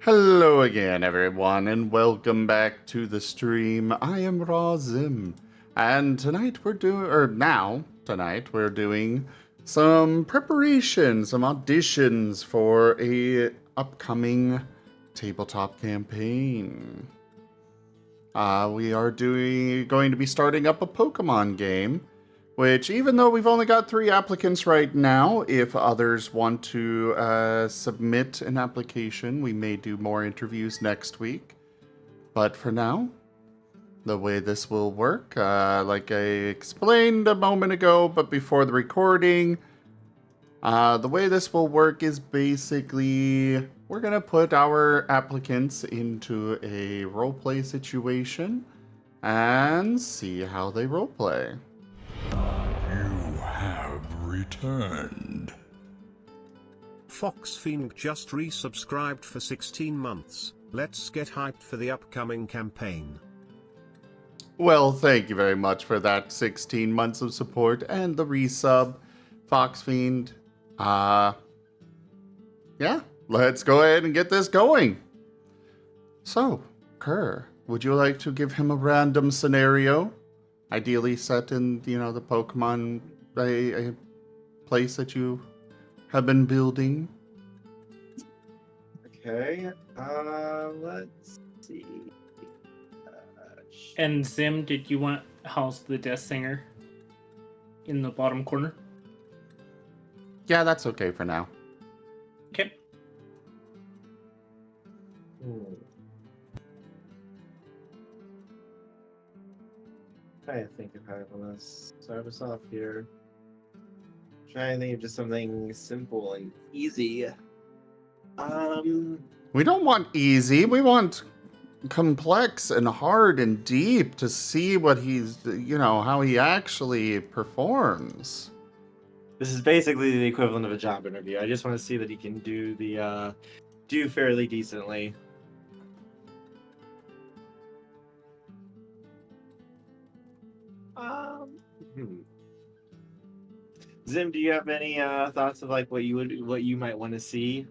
Hello again, everyone, and welcome back to the stream. I am RAOW, and tonight we're doing some preparation, some auditions for a upcoming tabletop campaign. We are going to be starting up a Pokemon game, which, even though we've only got 3 applicants right now, if others want to submit an application, we may do more interviews next week. But for now, the way this will work, like I explained a moment ago, but before the recording, the way this will work is basically we're going to put our applicants into a roleplay situation and see how they roleplay. You have returned. Foxfiend just resubscribed for 16 months. Let's get hyped for the upcoming campaign. Well, thank you very much for that 16 months of support and the resub, Foxfiend. Yeah, let's go ahead and get this going. So, Kerr, would you like to give him a random scenario? Ideally set in, the Pokemon a place that you have been building. Okay, let's see. And Zim, did you want House the Death Singer in the bottom corner? Yeah, that's okay for now. Okay. Trying to think if I want to start us off here. Trying to think of just something simple and easy. We don't want easy. We want complex and hard and deep to see what he's, how he actually performs. This is basically the equivalent of a job interview. I just want to see that he can do fairly decently. Zim, do you have any thoughts of like what you might want to see?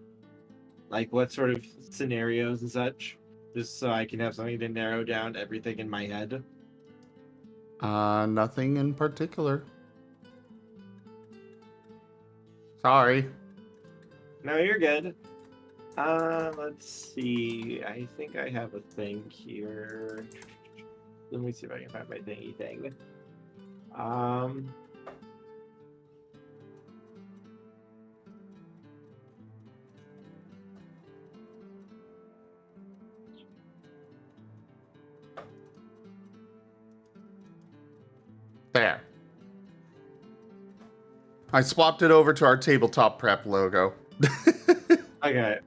Like what sort of scenarios and such? Just so I can have something to narrow down everything in my head. Nothing in particular. Sorry. No, you're good. Let's see. I think I have a thing here. Let me see if I can find my thingy thing. There. I swapped it over to our tabletop prep logo. Okay.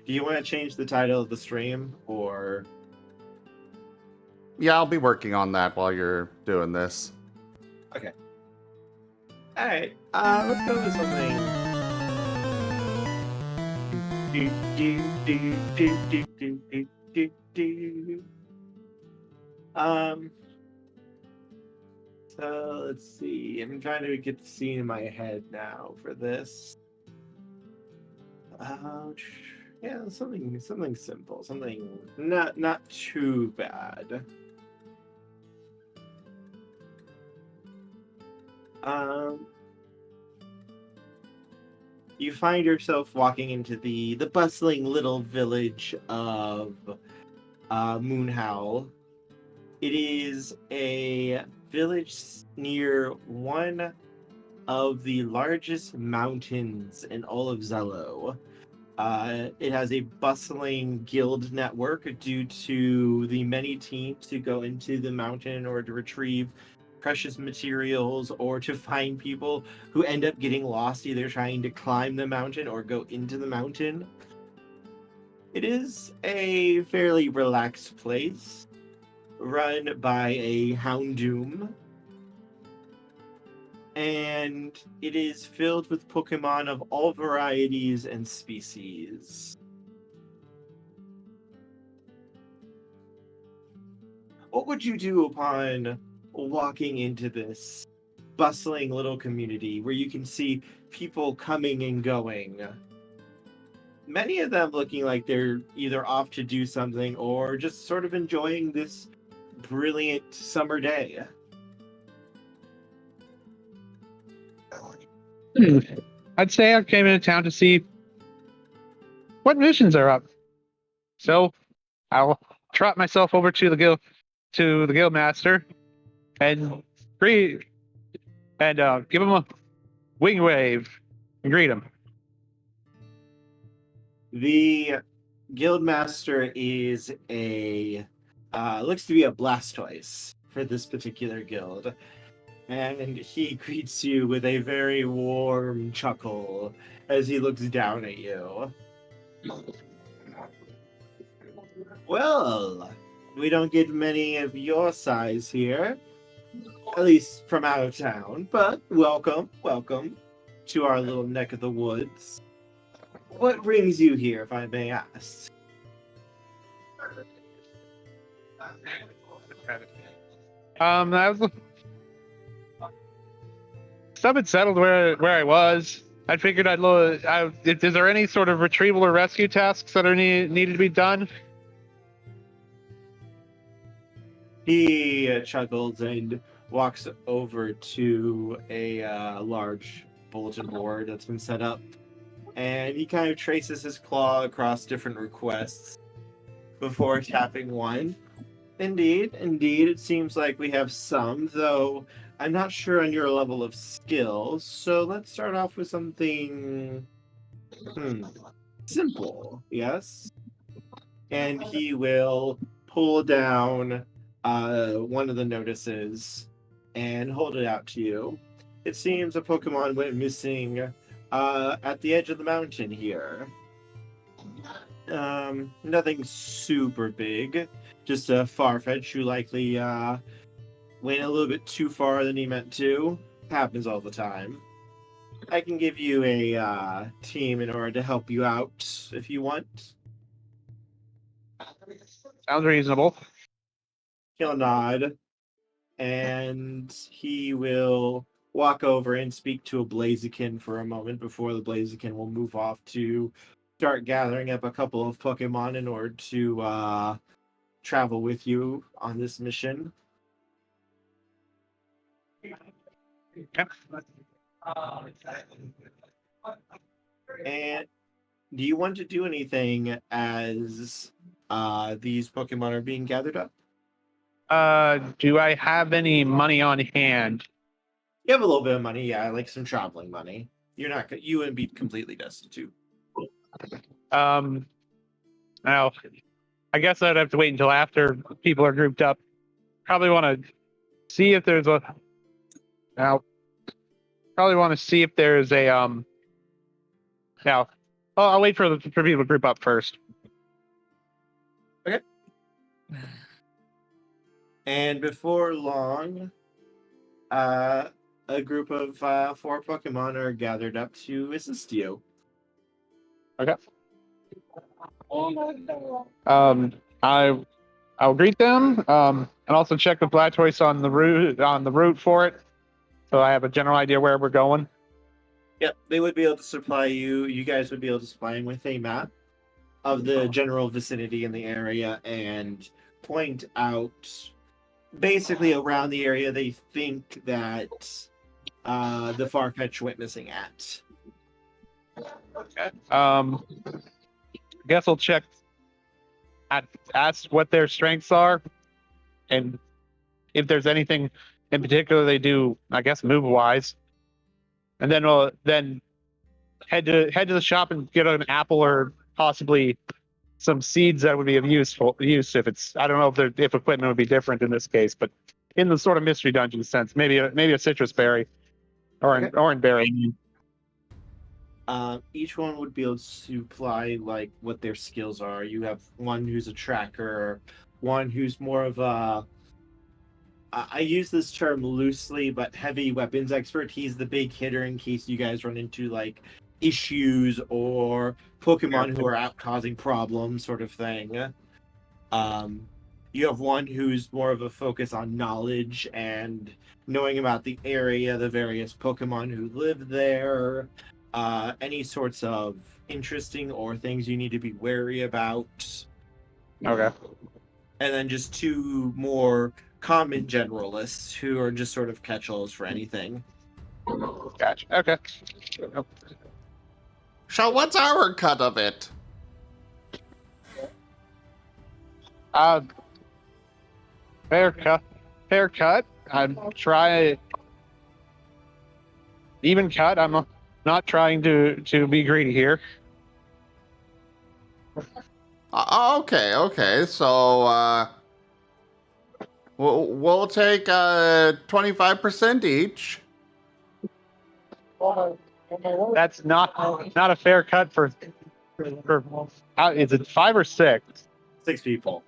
Do you want to change the title of the stream, or? Yeah, I'll be working on that while you're doing this. Okay. Alright, let's go with something. So let's see. I'm trying to get the scene in my head now for this. Yeah, something simple, something not too bad. You find yourself walking into the bustling little village of Moonhowl. It is a village near one of the largest mountains in all of Zello. It has a bustling guild network due to the many teams who go into the mountain in order to retrieve precious materials or to find people who end up getting lost either trying to climb the mountain or go into the mountain. It is a fairly relaxed place run by a Houndoom, and it is filled with Pokemon of all varieties and species. What would you do upon walking into this bustling little community where you can see people coming and going? many of them looking like they're either off to do something or just sort of enjoying this brilliant summer day. I'd say I came into town to see what missions are up. So I'll trot myself over to the guild master and greet and give him a wing wave and greet him. The guildmaster is a looks to be a Blastoise for this particular guild, and he greets you with a very warm chuckle as he looks down at you. Well, we don't get many of your size here, at least from out of town, but welcome to our little neck of the woods. What brings you here, if I may ask? I was stuff had settled where I was. I figured I'd look. Is there any sort of retrieval or rescue tasks that are needed to be done? He chuckles and walks over to a large bulletin board that's been set up, and he kind of traces his claw across different requests before tapping one. Indeed, it seems like we have some, though I'm not sure on your level of skill, so let's start off with something simple, yes? And he will pull down one of the notices and hold it out to you. It seems a Pokemon went missing at the edge of the mountain here. Nothing super big, just a Farfetch who likely went a little bit too far than he meant to. Happens all the time. I can give you a team in order to help you out if you want. Sounds reasonable. He'll nod, and he will walk over and speak to a Blaziken for a moment before the Blaziken will move off to start gathering up a couple of Pokemon in order to travel with you on this mission. And do you want to do anything as these Pokemon are being gathered up? Do I have any money on hand? You have a little bit of money, yeah, like some traveling money. You wouldn't be completely destitute. Now, I guess I'd have to wait until after people are grouped up. Probably want to see if there's a. Now, probably want to see if there's a Now, I'll wait for people to group up first. Okay. And before long, a group of 4 Pokemon are gathered up to assist you. Okay. I'll greet them, and also check with Blastoise on the route for it, so I have a general idea where we're going. Yep, they would be able to supply you. You guys would be able to supply him with a map of the general vicinity in the area and point out basically around the area they think that the Farfetch went missing at. Okay. I guess I'll check. Ask what their strengths are, and if there's anything in particular they do. I guess move wise, and then we'll head to the shop and get an apple or possibly some seeds that would be of use if it's. I don't know if equipment would be different in this case, but in the sort of mystery dungeon sense, maybe a citrus berry or an orange berry. Each one would be able to supply like what their skills are. You have one who's a tracker, one who's more of a I use this term loosely, but heavy weapons expert. He's the big hitter in case you guys run into like issues or Pokemon who are out causing problems, sort of thing. You have one who's more of a focus on knowledge and knowing about the area, the various Pokemon who live there. any sorts of interesting or things you need to be wary about, Okay. and then just 2 more common generalists who are just sort of catch-alls for anything. Gotcha. Okay. So what's our cut of it? Fair cut. Fair cut. I'm trying even cut. I'm not trying to be greedy here. Okay. So we'll take 25% each. That's not a fair cut for is it 5 or 6? 6 people.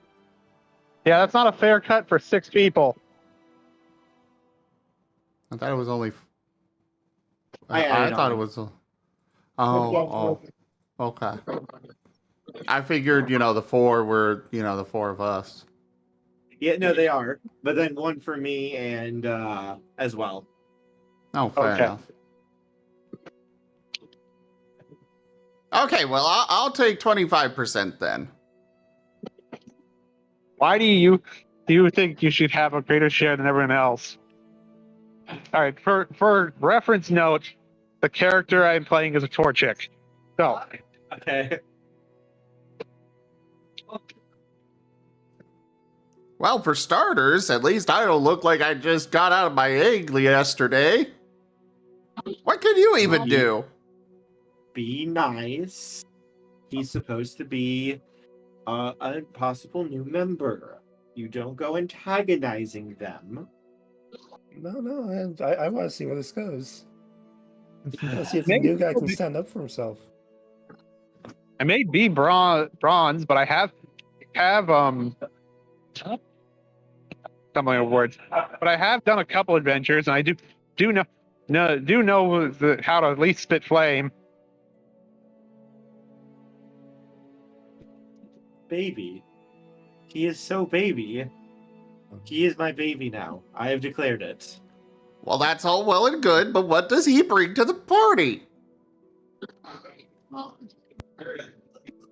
Yeah, that's not a fair cut for 6 people. I thought it was only. I I added thought it on. was. Okay. I figured, the 4 were, the 4 of us. Yeah, no, they are. But then 1 for me and as well. Oh, fair Okay. enough. Okay, well, I'll take 25% then. Why do you think you should have a greater share than everyone else? All right, for reference note, the character I'm playing is a Torchic. So, Okay. Well, for starters, at least I don't look like I just got out of my egg yesterday. What could you even do? Be nice. He's supposed to be a possible new member. You don't go antagonizing them. No, I want to see where this goes. Let's see if the Maybe- new guy can stand up for himself. I may be bronze, but I have some of my words. But I have done a couple adventures, and I do know how to at least spit flame. Baby. He is so baby. He is my baby now. I have declared it. Well, that's all well and good, but what does he bring to the party?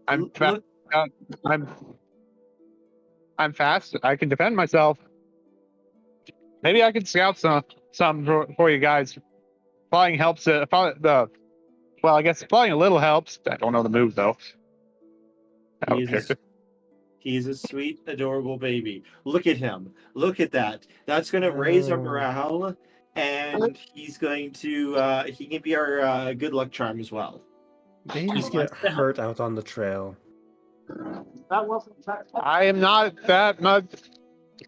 I'm Look, I'm fast. I can defend myself. Maybe I can scout some for you guys. Flying helps. Well, I guess flying a little helps. I don't know the move though. he's a sweet, adorable baby. Look at him. Look at that. That's going to raise our morale, and he's going to. He can be our good luck charm as well. Babies get hurt out on the trail. I am not that much.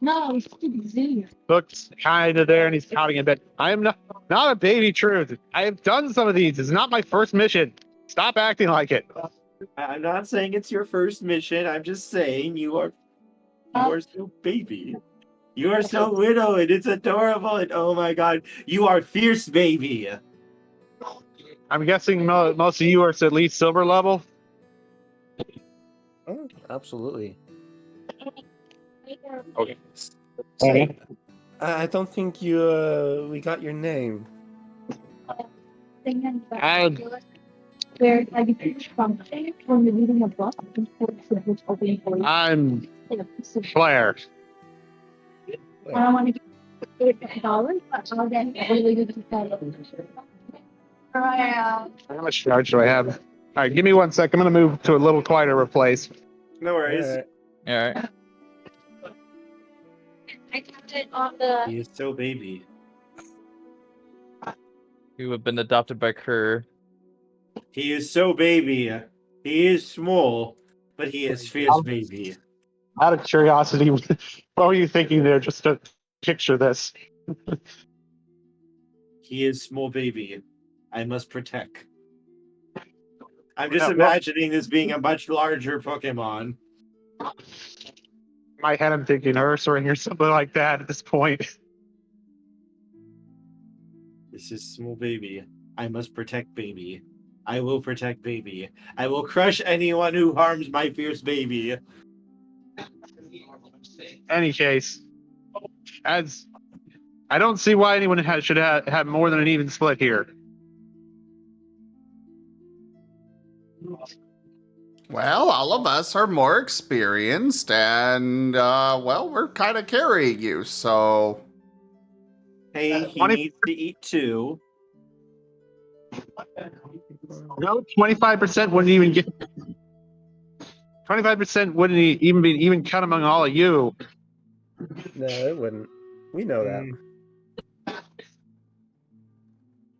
No, it's easy. Looks kind of there, and he's pouting a bit. I am not a baby truth. I have done some of these. It's not my first mission. Stop acting like it. I'm not saying it's your first mission. I'm just saying you are so baby. You are so widowed. It's adorable, and oh my god, you are fierce, baby. I'm guessing most of you are at least silver level. Oh, absolutely. Okay. Say, I don't think we got your name. Where I became function when you're reading a book, it's open for you. I'm Claire. I don't want to get $8, but I'll get really good How much charge do I have? All right, give me 1 sec. I'm gonna move to a little quieter place. No worries. Alright. All right. I kept it on the. He is so baby. You have been adopted by Kerr. He is so baby. He is small, but he is fierce, baby. Out of curiosity, what were you thinking there? Just to picture this. He is small, baby. I must protect. I'm just Yeah, well- imagining this being a much larger Pokemon. In my head, I'm thinking Ursaring or something like that at this point. This is small, baby. I must protect, baby. I will protect, baby. I will crush anyone who harms my fierce baby. Any case, as I don't see why anyone should have more than an even split here. Well, all of us are more experienced, and, well, we're kind of carrying you, so. Hey, he 20 needs to eat too. No, 25% wouldn't even get. 25% wouldn't even be even cut among all of you. No, it wouldn't. We know that.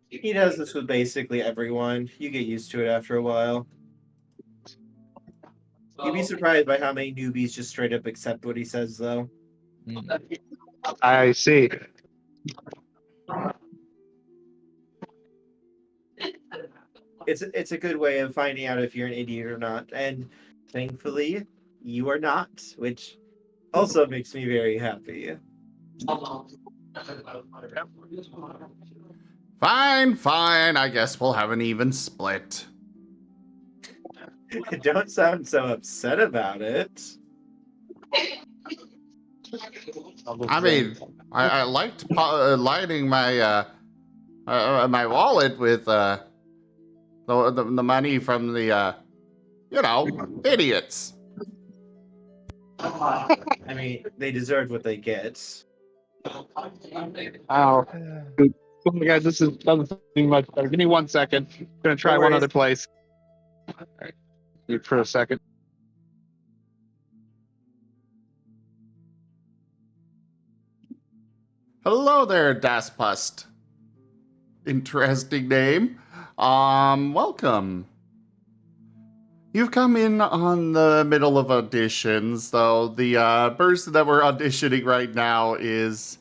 He does this with basically everyone. You get used to it after a while. You'd be surprised by how many newbies just straight up accept what he says, though. I see. It's a good way of finding out if you're an idiot or not. And thankfully, you are not, which also makes me very happy. Fine, fine. I guess we'll have an even split. Don't sound so upset about it. I mean, I liked lighting my my wallet with the money from the idiots. I mean, they deserve what they get. Ow. Oh my guys, this doesn't seem much better. Give me 1 second. I'm gonna try No one worries. other place. All right. Wait for a second. Hello there, Daspust. Interesting name. Welcome. You've come in on the middle of auditions, though the person that we're auditioning right now is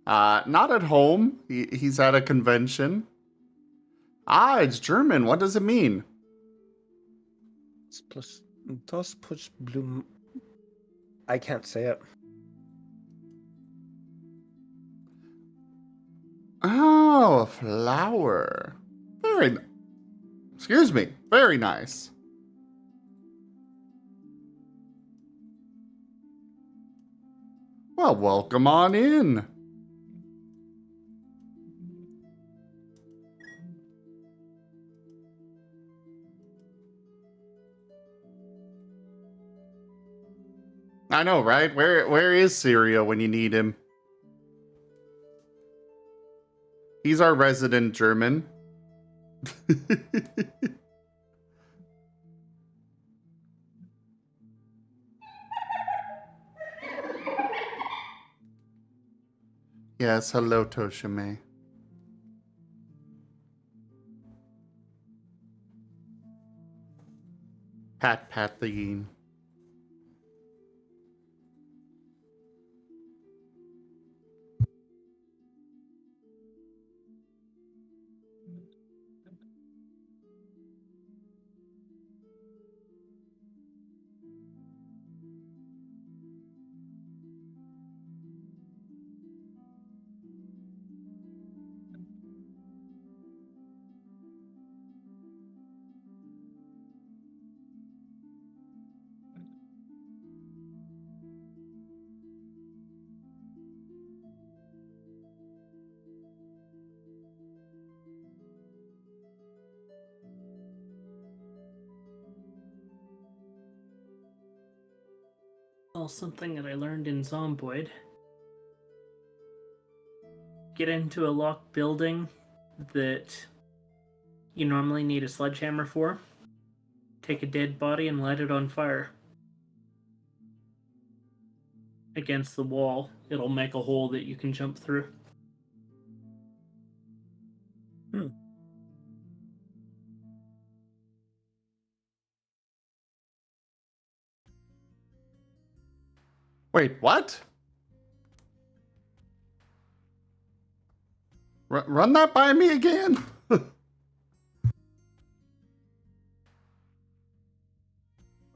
not at home. He's at a convention. Ah, it's German. What does it mean? Plus, das push bloom. I can't say it. Oh, a flower. Excuse me. Very nice. Well, welcome on in. I know, right? Where is Syria when you need him? He's our resident German. Yes, hello, Toshime. Pat the Yeen. Well, something that I learned in Zomboid. Get into a locked building that you normally need a sledgehammer for. Take a dead body and light it on fire. Against the wall, it'll make a hole that you can jump through. Wait, what? Run that by me again?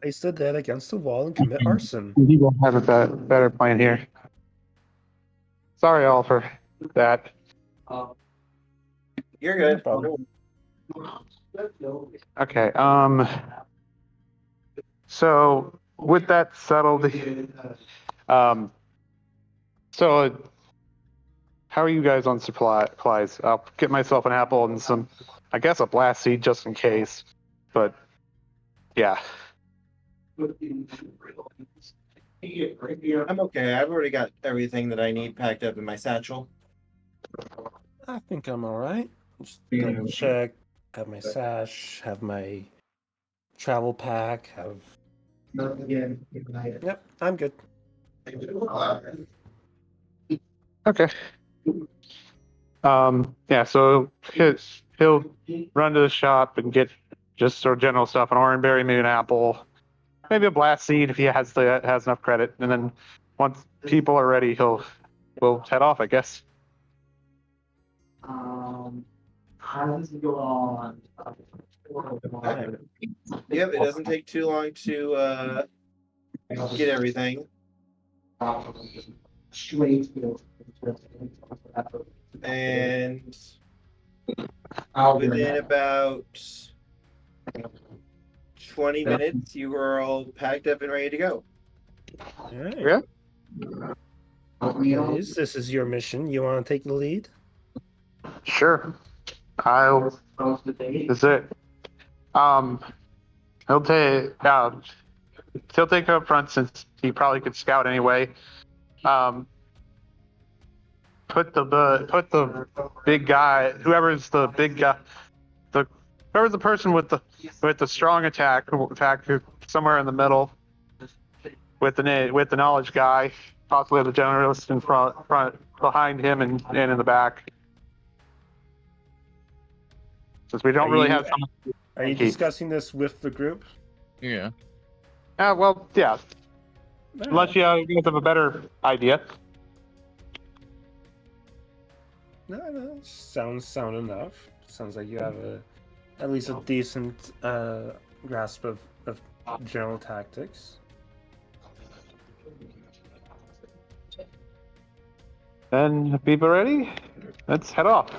Place the dead against the wall and commit arson. We will have a better plan here. Sorry, all for that. You're good. No problem. Okay. So with that settled, so how are you guys on supplies? I'll get myself an apple and some, I guess, a blast seed just in case. But Yeah. I'm okay. I've already got everything that I need packed up in my satchel. I think I'm all right. Just double check. Have my sash. Have my travel pack. Have. Yep, I'm good. Okay. Yeah, so he'll run to the shop and get just sort of general stuff, an orangeberry, maybe an apple, maybe a blast seed if he has enough credit, and then once people are ready, we'll head off, I guess. Yep, it doesn't take too long to get everything. And within about 20 minutes, you are all packed up and ready to go. All right. Yeah. Guys, this is your mission. You want to take the lead? Sure. That's it. He'll take up front since he probably could scout anyway. Put the big guy, whoever's the big guy, whoever's the person with the strong attack somewhere in the middle, with the knowledge guy, possibly the generalist in front behind him and in the back. Since we don't really have someone. Are you discussing this with the group? Yeah. Well, yeah. Unless you guys have a better idea. No, sounds sound enough. Sounds like you have at least a decent grasp of general tactics. Then people ready? Let's head off.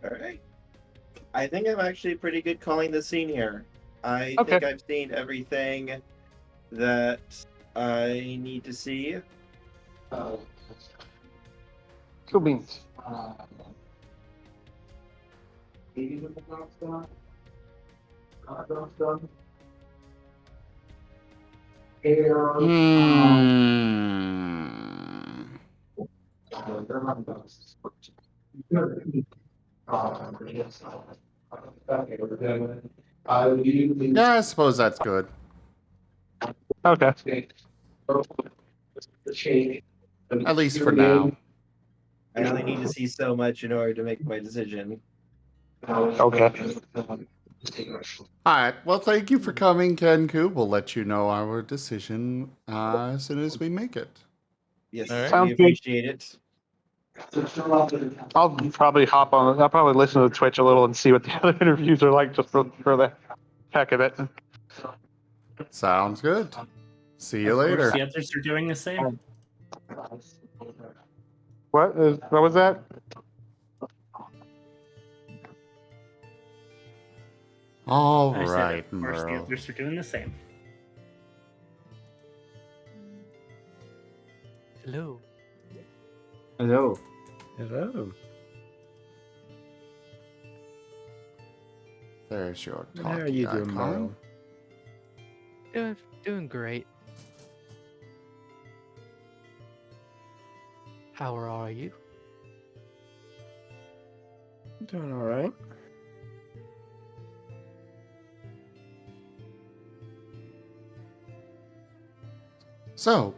All right. I think I'm actually pretty good calling the scene here. I Okay. think I've seen everything that I need to see. Cool beans. Yeah, I suppose that's good. Okay. At least for now. I only need to see so much in order to make my decision. Okay. Alright, well, thank you for coming, Kenku. We'll let you know our decision as soon as we make it. Yes, All right. Sounds we good. appreciate it. I'll probably I'll probably listen to Twitch a little and see what the other interviews are like just for the heck of it. Sounds good. See you Of course, later. the others are doing the same. What was that? All I said, right, of course, the Merle. others are doing the same. Hello. Hello. Hello. There's your How are talking you doing, icon. Merle? Doing great. How are you? Doing all right. So,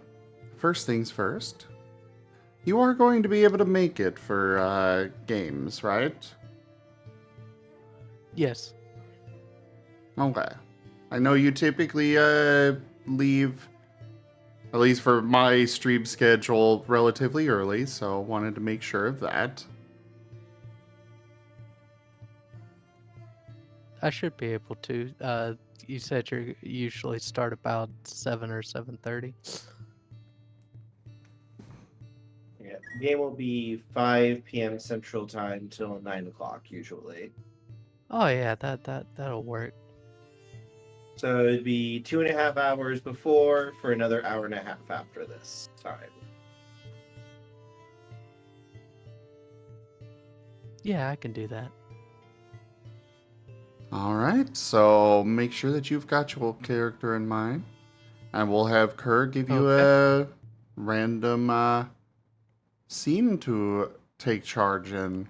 first things first. You are going to be able to make it for games, right? Yes. Okay. I know you typically leave, at least for my stream schedule, relatively early, so wanted to make sure of that. I should be able to. You said you usually start about 7 or 7:30. Yeah, the game will be 5 p.m. Central Time till 9 o'clock usually. Oh yeah, that'll work. So it'd be 2.5 hours before for another hour and a half after this time. Yeah, I can do that. All right, so make sure that you've got your character in mind, and we'll have Kerr give you Okay. a random scene to take charge in.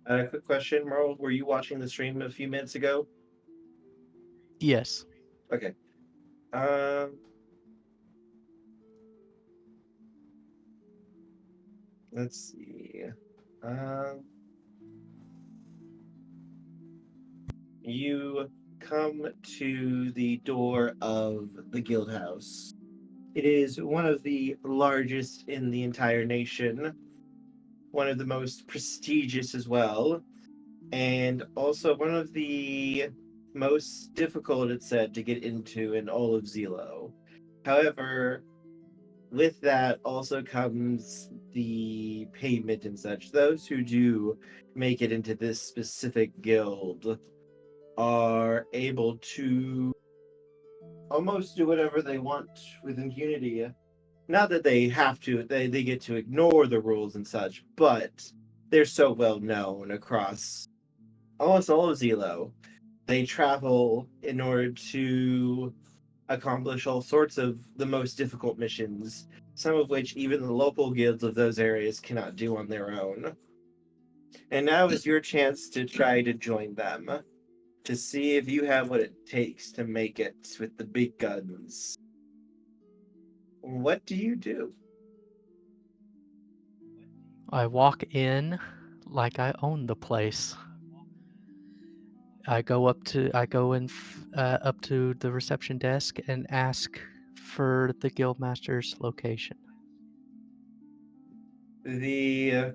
Quick question, Merle. Were you watching the stream a few minutes ago? Yes. Okay. Um, let's see. Um, you come to the door of the guild house. It is one of the largest in the entire nation, one of the most prestigious as well, and also one of the most difficult, it's said, to get into in all of Zelo. However, with that also comes the payment and such. Those who do make it into this specific guild are able to almost do whatever they want with impunity. Not that they have to, they get to ignore the rules and such, but they're so well known across almost all of Zelo. They travel in order to accomplish all sorts of the most difficult missions, some of which even the local guilds of those areas cannot do on their own. And now is your chance to try to join them, to see if you have what it takes to make it with the big guns. What do you do? I walk in like I own the place. I go up to up to the reception desk and ask for the guildmaster's location. The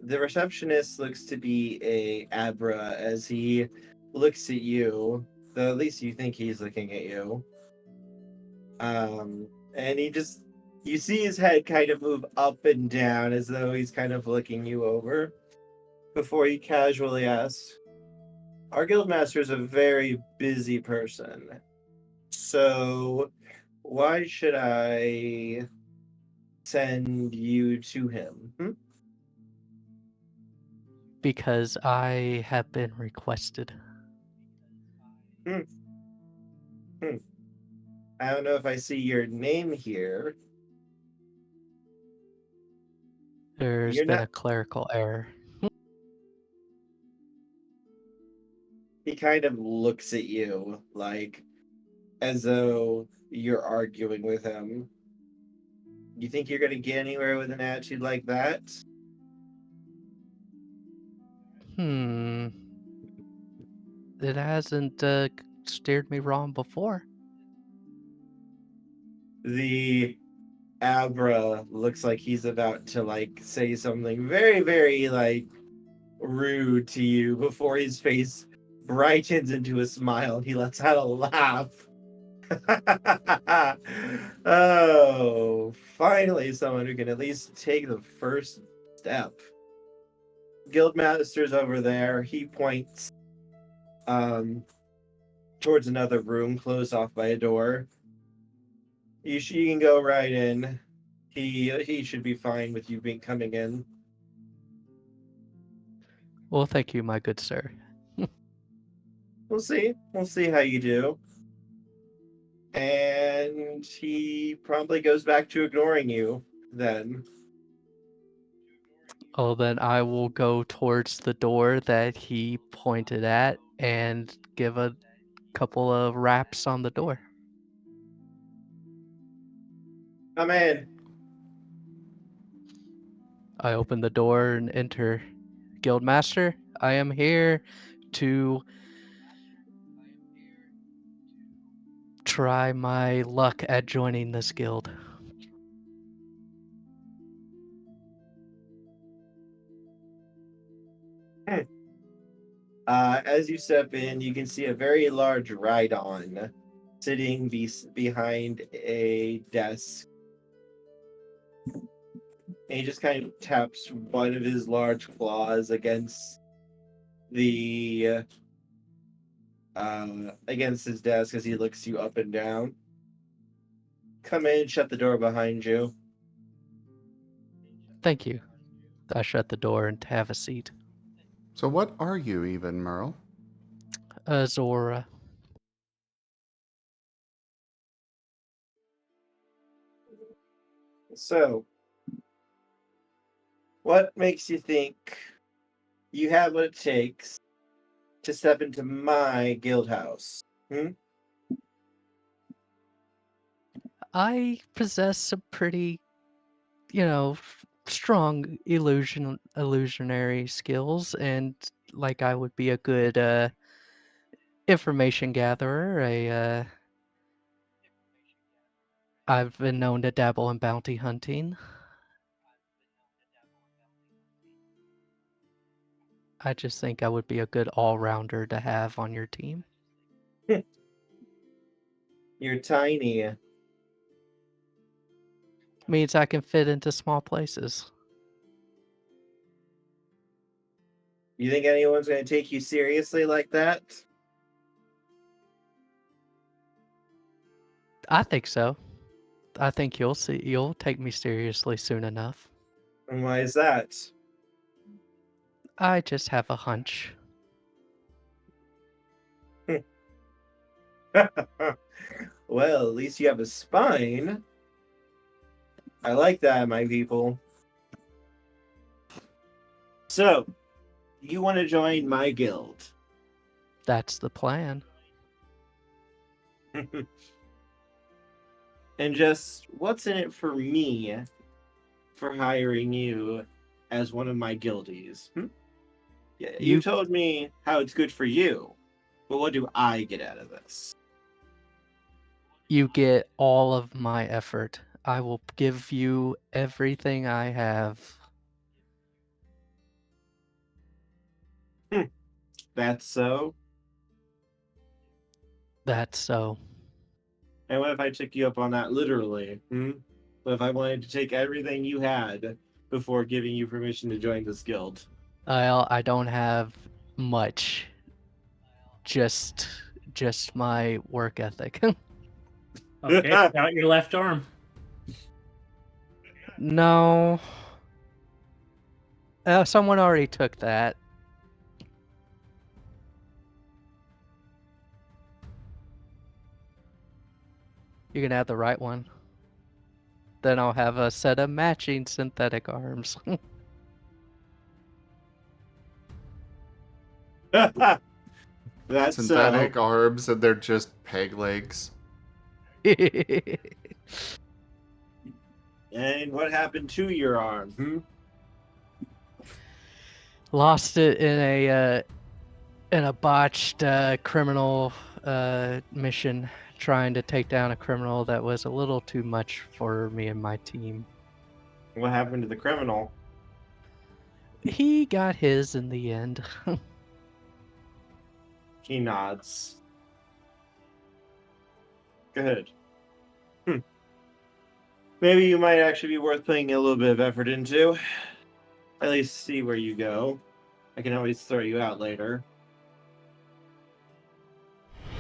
the receptionist looks to be a Abra as he looks at you, though at least you think he's looking at you. And he just, you see his head kind of move up and down as though he's kind of looking you over before he casually asks, our guildmaster is a very busy person, so why should I send you to him? Because I have been requested. Hmm. Hmm. I don't know if I see your name here. There's You're been not. a clerical error. He kind of looks at you like as though you're arguing with him. You think you're gonna get anywhere with an attitude like that? Hmm. It hasn't steered me wrong before. The Abra looks like he's about to like say something very, very like rude to you before his face brightens into a smile. He lets out a laugh. Oh, finally someone who can at least take the first step. Guildmaster's over there. He points towards another room closed off by a door. You can go right in. He should be fine with you being coming in. Well, thank you, my good sir. We'll see. We'll see how you do. And he probably goes back to ignoring you then. Oh, then I will go towards the door that he pointed at and give a couple of raps on the door. Come in. I open the door and enter. Guildmaster, I am here to try my luck at joining this guild. As you step in, you can see a very large Rhydon sitting behind a desk. And he just kind of taps one of his large claws against the against his desk as he looks you up and down. Come in, shut the door behind you. Thank you. I shut the door and have a seat. So what are you even, Merle? Zora. So, what makes you think you have what it takes to step into my guild house? I possess some pretty, strong illusionary skills, and like I would be a good information gatherer. I've been known to dabble in bounty hunting. I just think I would be a good all-rounder to have on your team. You're tiny. Means I can fit into small places. You think anyone's going to take you seriously like that? I think so. I think you'll take me seriously soon enough. And why is that? I just have a hunch. Well, at least you have a spine. I like that, my people. So, you want to join my guild? That's the plan. And just what's in it for me for hiring you as one of my guildies? Yeah, you told me how it's good for you, but what do I get out of this? You get all of my effort. I will give you everything I have. That's so? That's so. And what if I took you up on that literally? What if I wanted to take everything you had before giving you permission to join this guild? I don't have much. Just my work ethic. Okay, out your left arm. No. Someone already took that. You can have the right one. Then I'll have a set of matching synthetic arms. That's Synthetic arms and they're just peg legs. And what happened to your arm? Lost it in a botched criminal mission, trying to take down a criminal that was a little too much for me and my team. What happened to the criminal? He got his in the end. He nods. Good. Maybe you might actually be worth putting a little bit of effort into. At least see where you go. I can always throw you out later.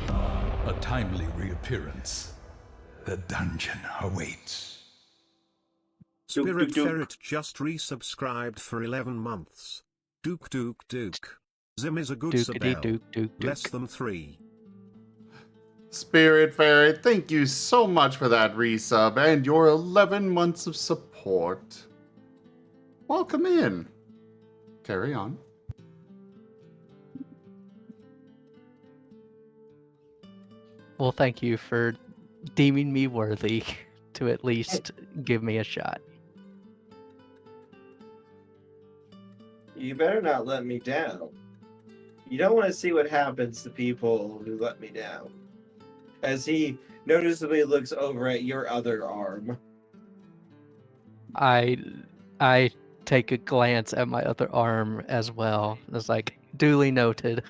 A timely reappearance. The dungeon awaits. Spirit Duke. Ferret just resubscribed for 11 months. Duke. Zim is a good Dookity Sabel. Less than 3. Spirit Ferret, thank you so much for that resub and your 11 months of support. Welcome in. Carry on. Well, thank you for deeming me worthy to at least give me a shot. You better not let me down. You don't want to see what happens to people who let me down. As he noticeably looks over at your other arm. I take a glance at my other arm as well. It's like, duly noted.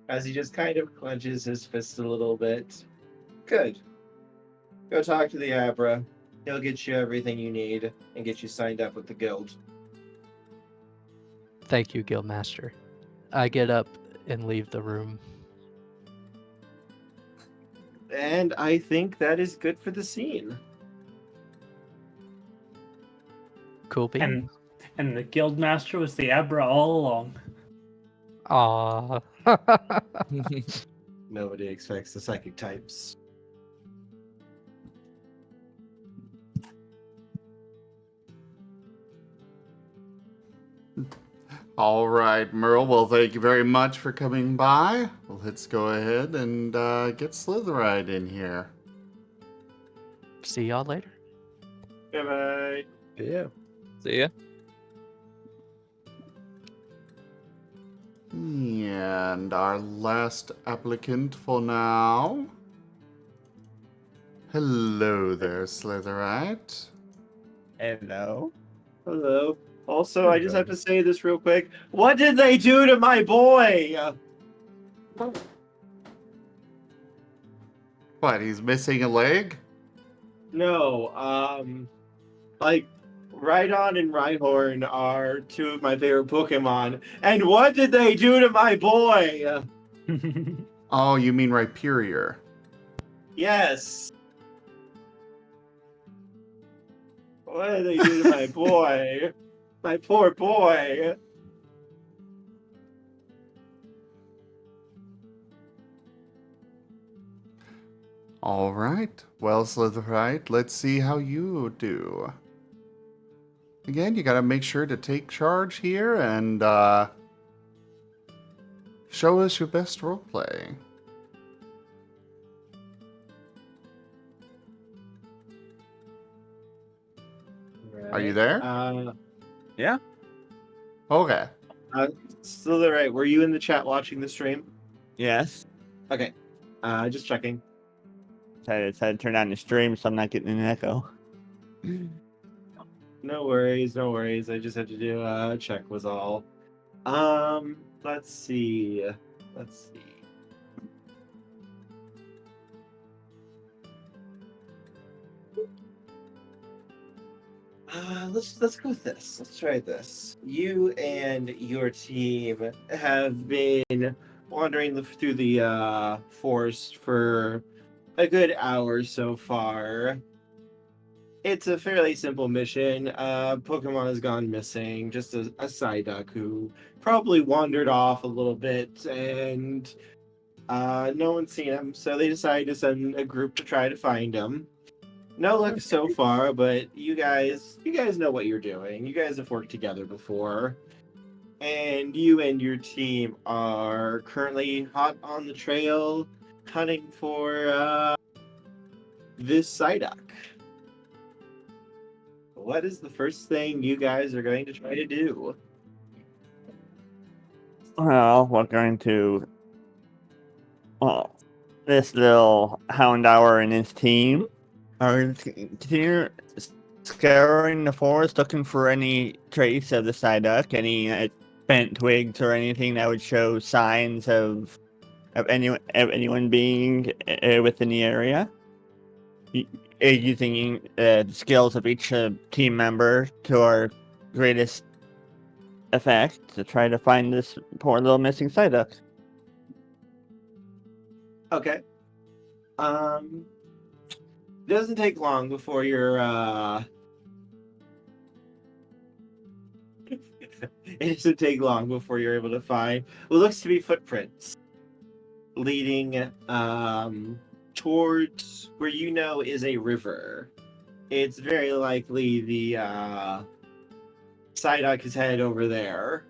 As he just kind of clenches his fist a little bit. Good. Go talk to the Abra. He'll get you everything you need and get you signed up with the guild. Thank you, Guildmaster. I get up and leave the room. And I think that is good for the scene. Cool beans. And the guildmaster was the Abra all along. Aw. Nobody expects the psychic types. All right, Merle. Well, thank you very much for coming by. Let's go ahead and get Slitherite in here. See y'all later. Bye-bye. Yeah. See ya. And our last applicant for now. Hello there, Slitherite. Hello. Hello. Also, I just have to say this real quick. What did they do to my boy? What, he's missing a leg? No, like, Rhydon and Rhyhorn are two of my favorite Pokemon. And what did they do to my boy? Oh, you mean Rhyperior. Yes. What did they do to my boy? My poor boy. All right. Well, Slitherite, let's see how you do. Again, you gotta make sure to take charge here and show us your best roleplay. Are you there? Yeah. Okay. Slitherite, were you in the chat watching the stream? Yes. Okay. Just checking. I decided to turn on the stream so I'm not getting an echo. No worries, no worries. I just had to do a check was all. Let's see. Let's see. Let's go with this. Let's try this. You and your team have been wandering through the forest for a good hour so far. It's a fairly simple mission. Pokemon has gone missing. Just a Psyduck who probably wandered off a little bit, and no one's seen him. So they decided to send a group to try to find him. No luck so far, but you guys know what you're doing. You guys have worked together before, and you and your team are currently hot on the trail, hunting for this Psyduck. What is the first thing you guys are going to try to do? Well, we're going to. Well, this little Houndour and his team are going to continue scouring the forest looking for any trace of the Psyduck, any bent twigs or anything that would show signs of anyone being within the area. Using the skills of each team member to our greatest effect to try to find this poor little missing Psyduck. Okay. It doesn't take long before you're it doesn't take long before you're able to find what looks to be footprints leading towards where you know is a river. It's very likely the Psyduck is headed over there.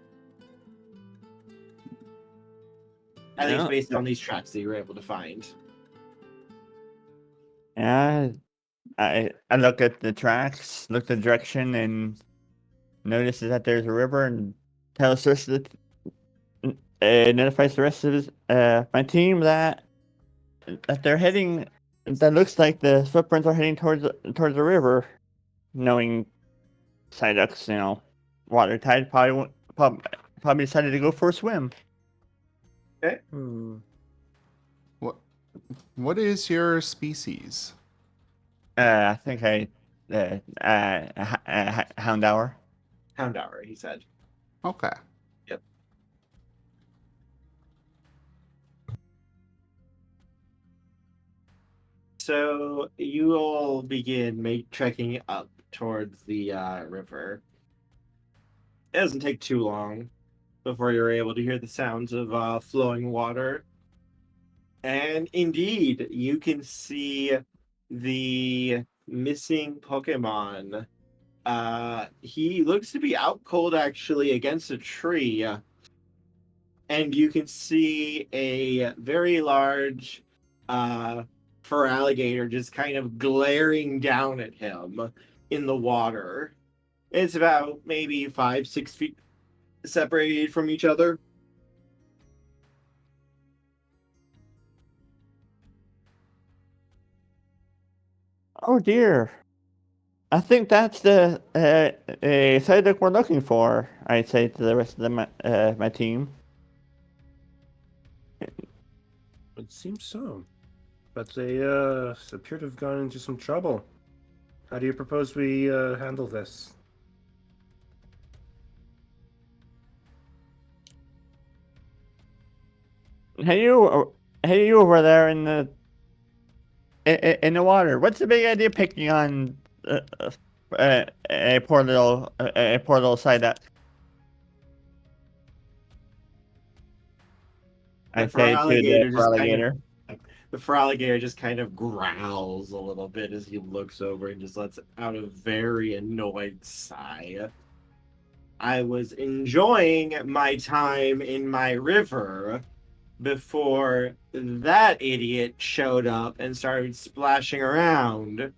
At least based on these tracks that you were able to find. Yeah, I look at the tracks, look the direction, and notices that there's a river, and tells us that notifies the rest of his, my team that they're heading. That looks like the footprints are heading towards the river. Knowing Psyduck's, water tide, probably decided to go for a swim. Okay. What is your species? I think Houndour. Houndour, he said. Okay. Yep. So you all begin trekking up towards the river. It doesn't take too long before you're able to hear the sounds of flowing water. And indeed, you can see the missing Pokemon. He looks to be out cold actually against a tree. And you can see a very large fur alligator just kind of glaring down at him in the water. It's about maybe 5, 6 feet separated from each other. Oh dear. I think that's the site that we're looking for. I'd say to the rest of my team. It seems so. But they appear to have gone into some trouble. How do you propose we handle this? Hey you over there in the water. What's the big idea picking on a poor little side that I The fur say to the alligator just kind of alligator. the fur alligator just kind of growls a little bit as he looks over and just lets out a very annoyed sigh. I was enjoying my time in my river before that idiot showed up and started splashing around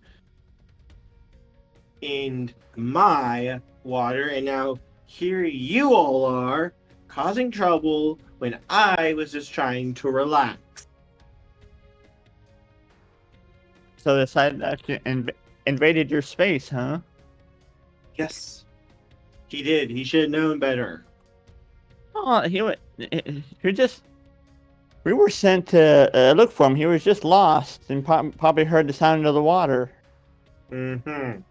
in my water, and now here you all are causing trouble when I was just trying to relax. So the side that invaded your space, huh? Yes, he did. He should have known better. Oh, he just. We were sent to look for him. He was just lost and probably heard the sound of the water. Mm-hmm.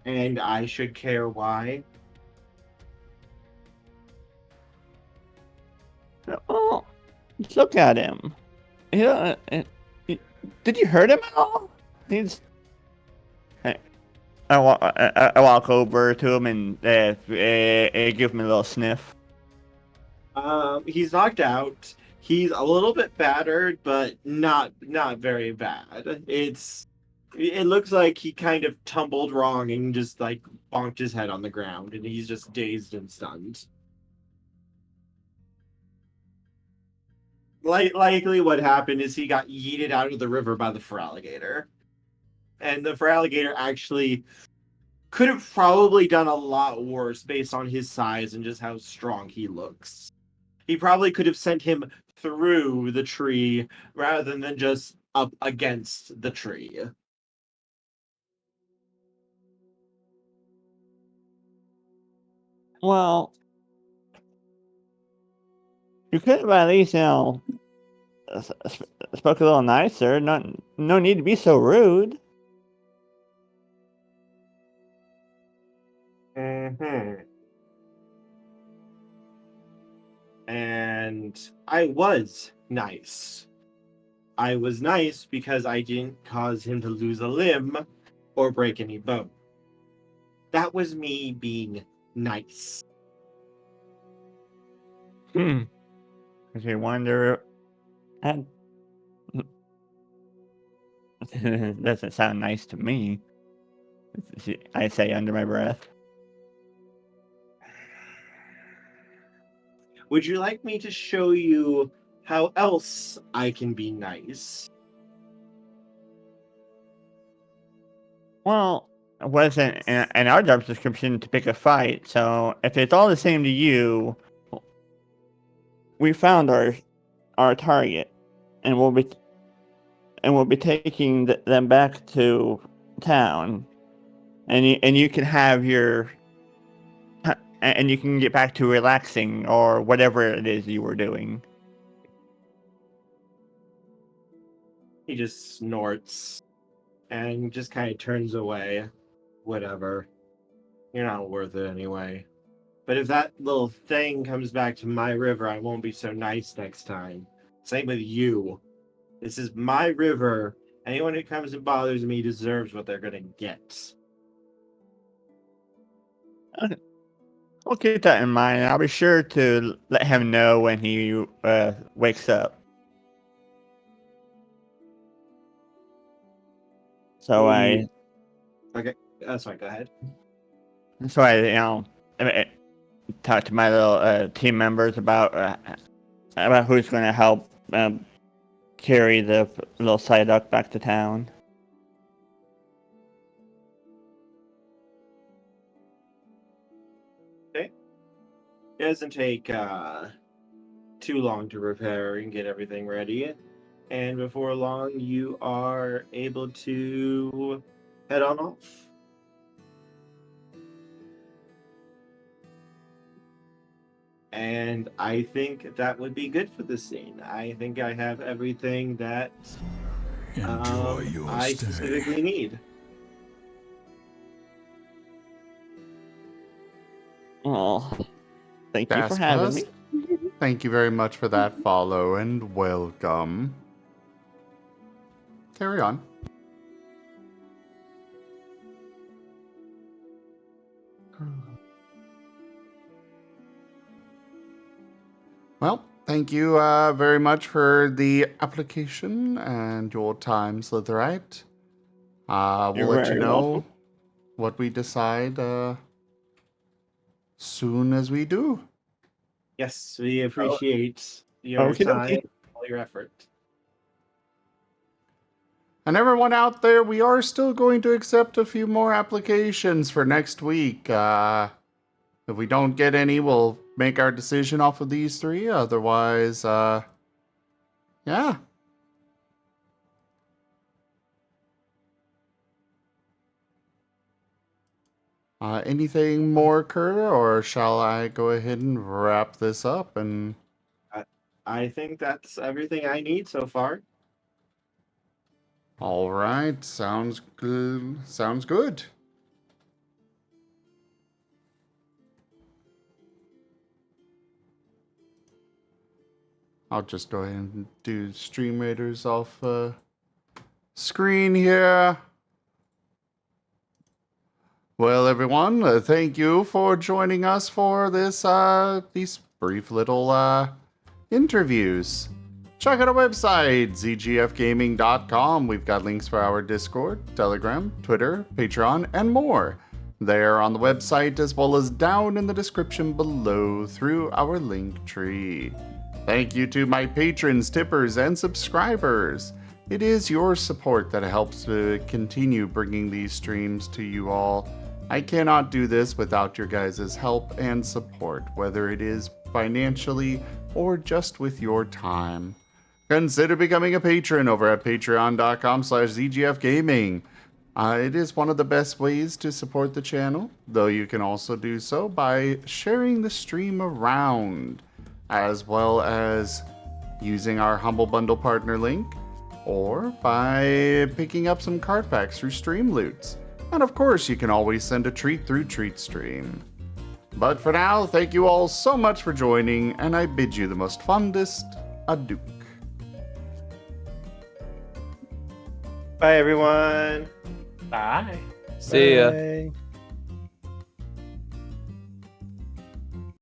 And I should care why? Oh, just look at him. Did you hurt him at all? He's. I walk over to him and give him a little sniff. He's knocked out. He's a little bit battered, but not very bad. It looks like he kind of tumbled wrong and just like bonked his head on the ground, and he's just dazed and stunned. Likely what happened is he got yeeted out of the river by the fur alligator. And the fur alligator actually could have probably done a lot worse based on his size and just how strong he looks. He probably could have sent him through the tree rather than just up against the tree. Well, you could have at least, spoke a little nicer. No need to be so rude. Mm-hmm. And I was nice. I was nice because I didn't cause him to lose a limb or break any bone. That was me being nice. If you wonder, that doesn't sound nice to me. I say under my breath. Would you like me to show you how else I can be nice? Well, it wasn't in our job description to pick a fight, so if it's all the same to you, we found our target, and we'll be taking them back to town, and you can have your and you can get back to relaxing or whatever it is you were doing. He just snorts and just kind of turns away. Whatever. You're not worth it anyway. But if that little thing comes back to my river, I won't be so nice next time. Same with you. This is my river. Anyone who comes and bothers me deserves what they're gonna get. I'll keep that in mind. I'll be sure to let him know when he wakes up. So I Okay. Sorry. Go ahead. talk to my little team members about who's going to help carry the little Psyduck back to town. Okay. It doesn't take too long to repair and get everything ready. And before long, you are able to head on off. And I think that would be good for the scene. I think I have everything that Enjoy your I stay. specifically need. Oh, thank you for having me. Thank you very much for that follow and welcome. Carry on. Well, thank you very much for the application and your time, Slitherite. We'll You're let you very know welcome. what we decide soon as we do. Yes, we appreciate your Okie time, dokie. all your effort. And everyone out there, we are still going to accept a few more applications for next week. If we don't get any, we'll make our decision off of these three. Otherwise, yeah. Anything more, Kurt, or shall I go ahead and wrap this up? And I think that's everything I need so far. all right, sounds good. Sounds good. I'll just go ahead and do Stream Raiders off screen here. Well, everyone, thank you for joining us for this these brief little interviews. Check out our website, zgfgaming.com. We've got links for our Discord, Telegram, Twitter, Patreon, and more. They're on the website as well as down in the description below through our link tree. Thank you to my patrons, tippers, and subscribers. It is your support that helps to continue bringing these streams to you all. I cannot do this without your guys' help and support, whether it is financially or just with your time. Consider becoming a patron over at patreon.com/zgfgaming. It is one of the best ways to support the channel, though you can also do so by sharing the stream around, as well as using our Humble Bundle partner link, or by picking up some card packs through Stream Loots. And of course, you can always send a treat through TreatStream. But for now, thank you all so much for joining, and I bid you the most fondest adieu. Bye, everyone. Bye. See ya. Bye.